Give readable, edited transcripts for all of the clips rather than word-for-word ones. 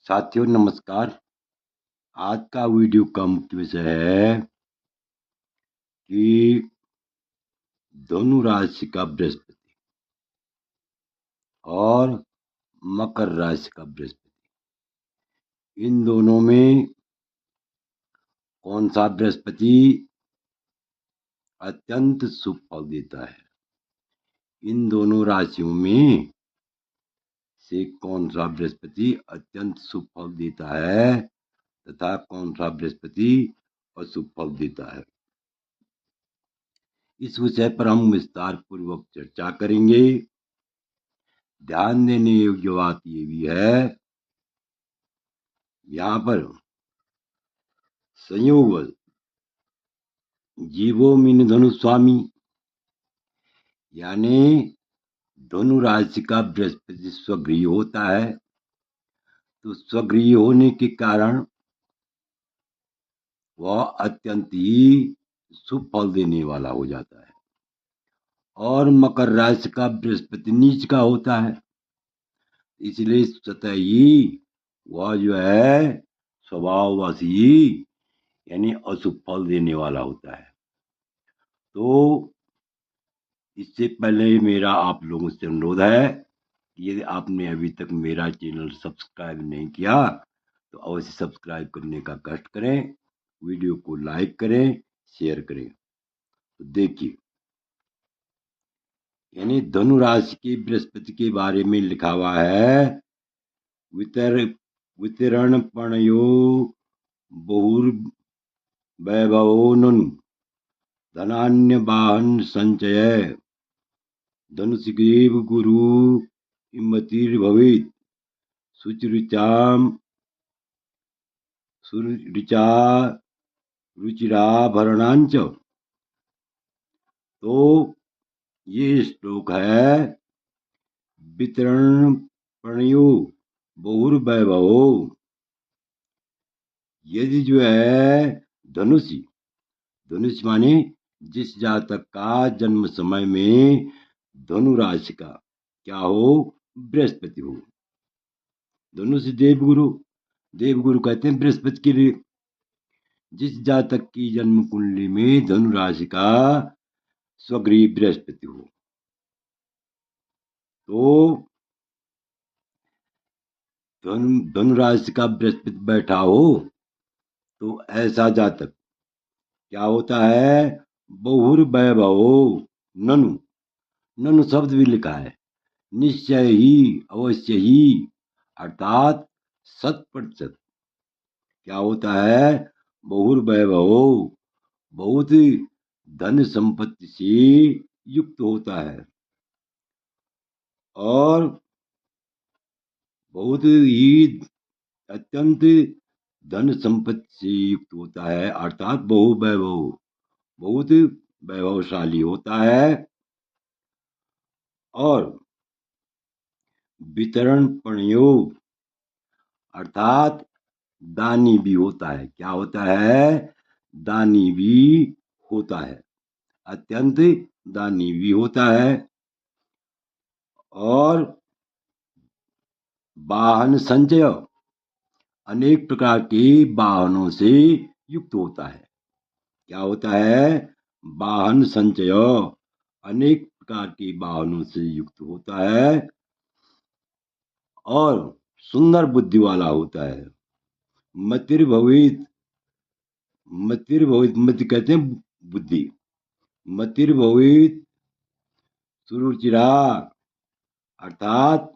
साथियों नमस्कार। आज का वीडियो का मुख्य विषय है कि धनु राशि का बृहस्पति और मकर राशि का बृहस्पति, इन दोनों में कौन सा बृहस्पति अत्यंत शुभ फल देता है। इन दोनों राशियों में से कौन सा बृहस्पति अत्यंत शुभ फल देता है तथा कौन सा बृहस्पति अशुभ फल देता है, इस विषय पर हम विस्तार पूर्वक चर्चा करेंगे। ध्यान देने योग्य बात ये भी है, यहाँ पर संयोग जीवो मीन धनु स्वामी, यानी धनु राशि का बृहस्पति स्वगृह होता है, तो स्वगृह होने के कारण वह अत्यंत ही शुभ फल देने वाला हो जाता है। और मकर राशि का बृहस्पति नीच का होता है, इसलिए स्वतः ही वह जो है स्वभाववश ही यानी अशुभ फल देने वाला होता है। तो इससे पहले मेरा आप लोगों से अनुरोध है कि यदि आपने अभी तक मेरा चैनल सब्सक्राइब नहीं किया तो अवश्य सब्सक्राइब करने का कष्ट करें, वीडियो को लाइक करें, शेयर करें। तो देखिए, यानी धनु राशि के बृहस्पति के बारे में लिखा हुआ है, वितरण पणयो बहुर्वैभवो ननु धनान्य वाहन संचय धनुषग्रीव गुरु इमतिर्भवेत् सुरुचा रुचिराभरणांच। तो ये श्लोक है, वितरण प्रणयो बहुर्वैभवो, यदि जो है धनुष माने जिस जातक का जन्म समय में धनु राशि का क्या हो, बृहस्पति हो। धनुष देवगुरु कहते हैं बृहस्पति के लिए। जिस जातक की जन्म कुंडली में धनु राशि का स्वगृह बृहस्पति हो, तो धनु राशि का बृहस्पति बैठा हो, तो ऐसा जातक क्या होता है, बहुर्वैभवो ननु, ननु शब्द भी लिखा है, निश्चय ही, अवश्य ही, अर्थात 100% क्या होता है, बहुर्वैभवो, बहुत धन संपत्ति से युक्त होता है और बहुत ही अत्यंत धन संपत्ति से युक्त होता है, अर्थात बहुवैभव, बहुत वैभवशाली होता है। और वितरण पणयो, अर्थात दानी भी होता है। क्या होता है, दानी भी होता है, अत्यंत दानी भी होता है। और वाहन संचय, अनेक प्रकार के वाहनों से युक्त होता है। क्या होता है, वाहन संचय, अनेक प्रकार के वाहनों से युक्त होता है और सुंदर बुद्धि वाला होता है। मतिर्भवित, मति कहते हैं बुद्धि, मतिर्भवित सुरुचिरा, अर्थात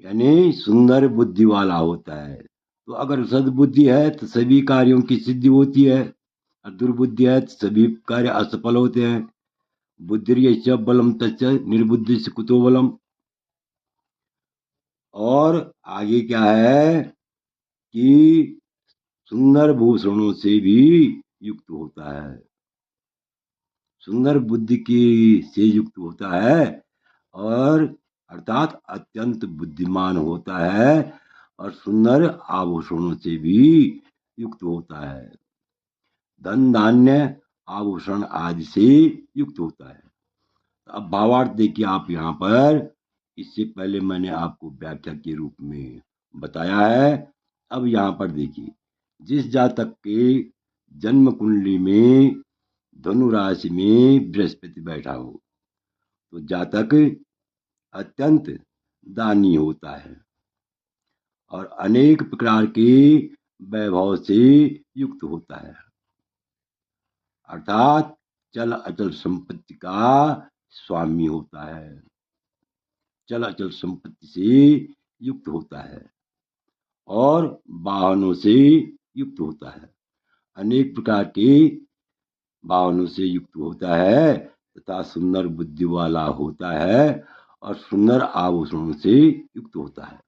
यानी सुंदर बुद्धि वाला होता है। तो अगर सद्बुद्धि है तो सभी कार्यों की सिद्धि होती है, और दुर्बुद्धि है तो सभी कार्य असफल होते हैं। बुद्धिर्यश्च बलम तच्च निर्बुद्धि से कुतो बलम। और आगे क्या है कि सुंदर भूषणों से भी युक्त होता है, सुंदर बुद्धि की से युक्त होता है, और अर्थात अत्यंत बुद्धिमान होता है और सुंदर आभूषणों से भी युक्त होता है, धन धान्य आभूषण आदि से युक्त होता है। अब भावार्थ देखिए आप यहाँ पर इससे पहले मैंने आपको व्याख्या के रूप में बताया है। अब यहाँ पर देखिए, जिस जातक के जन्म कुंडली में धनु राशि में बृहस्पति बैठा हो तो जातक अत्यंत दानी होता है और अनेक प्रकार के वैभव से युक्त होता है, अर्थात चल अचल संपत्ति का स्वामी होता है, चल अचल संपत्ति से युक्त होता है और वाहनों से युक्त होता है, अनेक प्रकार के वाहनों से युक्त होता है तथा सुंदर बुद्धि वाला होता है और सुंदर आभूषणों से युक्त होता है।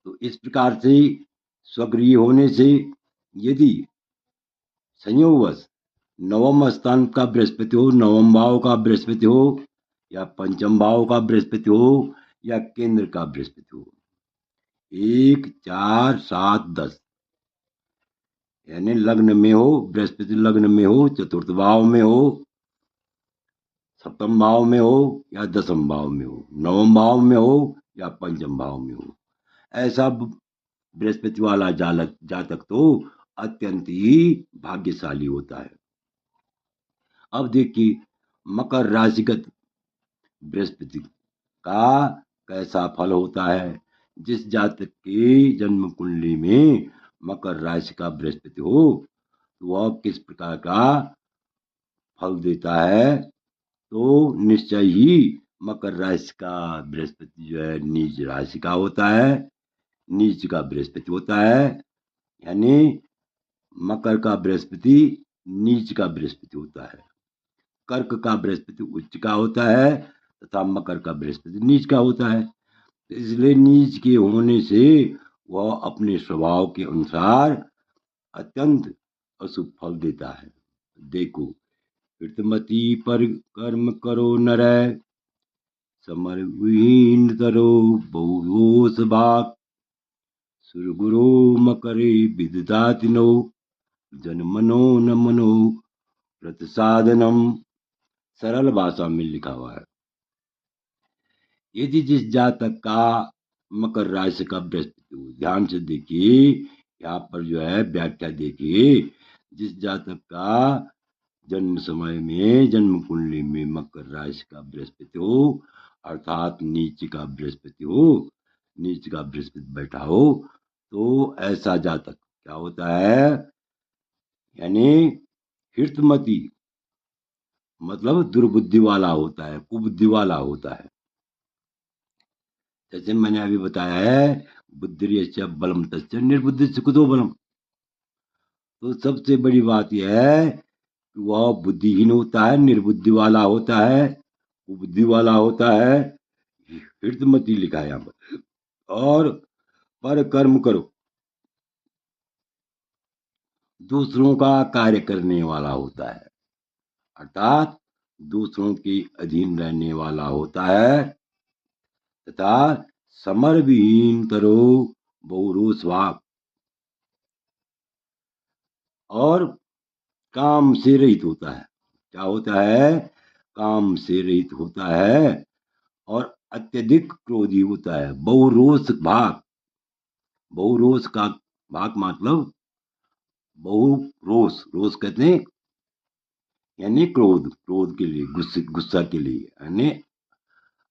तो इस प्रकार से स्वगृही होने से यदि संयोगवश नवम स्थान का बृहस्पति हो, नवम भाव का बृहस्पति हो या पंचम भाव का बृहस्पति हो या केंद्र का बृहस्पति हो, 1, 4, 7, 10 यानी लग्न में हो, बृहस्पति लग्न में हो, चतुर्थ भाव में हो, सप्तम भाव में हो या दसम भाव में हो, नवम भाव में हो या पंचम भाव में हो, ऐसा बृहस्पति वाला जातक तो अत्यंत ही भाग्यशाली होता है। अब देखिए मकर राशिगत बृहस्पति का कैसा फल होता है। जिस जातक के जन्म कुंडली में मकर राशि का बृहस्पति हो तो वह किस प्रकार का फल देता है, तो निश्चय ही मकर राशि का बृहस्पति जो है नीच राशि का होता है, नीच का बृहस्पति होता है, यानी मकर का बृहस्पति नीच का बृहस्पति होता है, कर्क का बृहस्पति उच्च का होता है तथा मकर का बृहस्पति नीच का होता है। तो इसलिए नीच के होने से वह अपने स्वभाव के अनुसार अत्यंत अशुभ फल देता है। देखो, कृतमती पर कर्म करो नरै, समर विहीन तरो बहुरोष भाग, सुरगुरो मकरे विदधातिनो, जन मनो न मनो व्रत साधनम। सरल भाषा में लिखा हुआ है। यदि जिस जातक का मकर राशि का बृहस्पति हो, ध्यान से देखिए, यहाँ पर जो है व्याख्या देखिए, जिस जातक का जन्म समय में जन्म कुंडली में मकर राशि का बृहस्पति हो अर्थात नीच का बृहस्पति हो, नीच का बृहस्पति बैठा हो तो ऐसा जातक क्या होता है, यानी हितमती मतलब दुर्बुद्धि वाला होता है, कुबुद्धि वाला होता है। जैसे मैंने अभी बताया है, बुद्धिर्यस्य बलम तस्य निर्बुद्धिश्च कुतो बलम। तो सबसे बड़ी बात यह है कि वह बुद्धिहीन होता है, निर्बुद्धि वाला होता है, कुबुद्धि वाला होता है, हितमती लिखा है यहाँ पर, और पर कर्म करो, दूसरों का कार्य करने वाला होता है, अर्थात दूसरों के अधीन रहने वाला होता है तथा समर विहीन तरो बहुरोष भाव, और काम से रहित होता है। क्या होता है, काम से रहित होता है और अत्यधिक क्रोधी होता है। बहुरोष भाग, बहुरोष का भाग मतलब बहुरोष, रोष कहते हैं यानी क्रोध, क्रोध के लिए, गुस्सा के लिए, यानी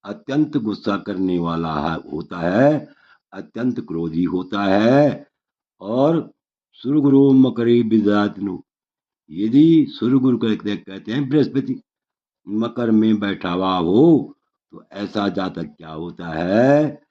अत्यंत गुस्सा करने वाला होता है, अत्यंत क्रोधी होता है। और सुरगुरु मकरी विद्यात्नु, यदि सूर्यगुरु कहते हैं बृहस्पति मकर में बैठा हुआ हो तो ऐसा जातक क्या होता है,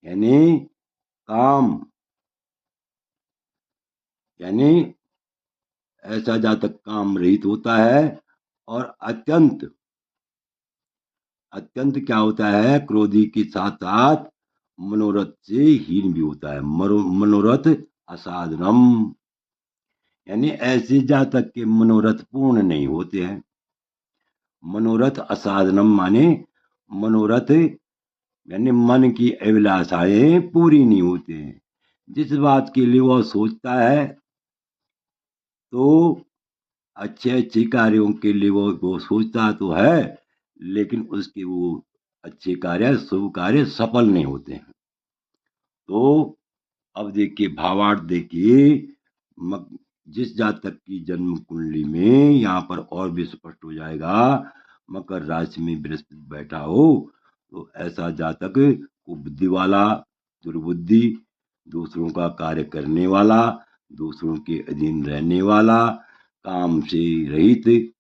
यानी काम, यानी ऐसा जातक काम रहित होता है और अत्यंत अत्यंत क्या होता है, क्रोधी के साथ साथ मनोरथ से हीन भी होता है। मनोरथ असाधनम, यानी ऐसे जातक के मनोरथ पूर्ण नहीं होते हैं। मनोरथ असाधनम माने मनोरथ यानी मन की अभिलाषाएं पूरी नहीं होती हैं। जिस बात के लिए वह सोचता है तो अच्छे अच्छे कार्यों के लिए वो सोचता तो है, लेकिन उसके वो अच्छे कार्य, शुभ कार्य सफल नहीं होते हैं। तो अब देखिए भावार्थ देखिए, जिस जातक की जन्म कुंडली में यहाँ पर और भी स्पष्ट हो जाएगा, मकर राशि में बृहस्पति बैठा हो तो ऐसा जातक को बुद्धि वाला, दुर्बुद्धि, दूसरों का कार्य करने वाला, दूसरों के अधीन रहने वाला, काम से रहित,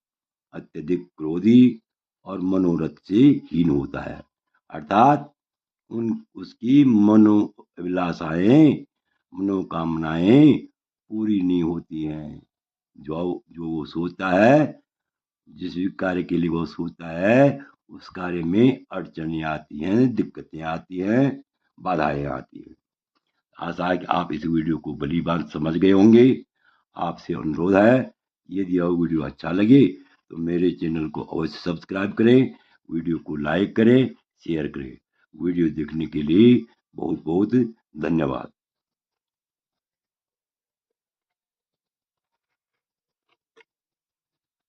अत्यधिक क्रोधी और मनोरथ से हीन होता है। अर्थात उसकी मनोअभिलाषाएं, मनोकामनाएं पूरी नहीं होती हैं। जो वो सोचता है, जिस भी कार्य के लिए वो सोचता है, उस कार्य में अड़चनें आती हैं, दिक्कतें आती हैं, बाधाएं आती हैं। आशा है कि आप इस वीडियो को भली बात समझ गए होंगे। आपसे अनुरोध है, यदि यह वीडियो अच्छा लगे तो मेरे चैनल को अवश्य सब्सक्राइब करें, वीडियो को लाइक करें, शेयर करें। वीडियो देखने के लिए बहुत बहुत धन्यवाद।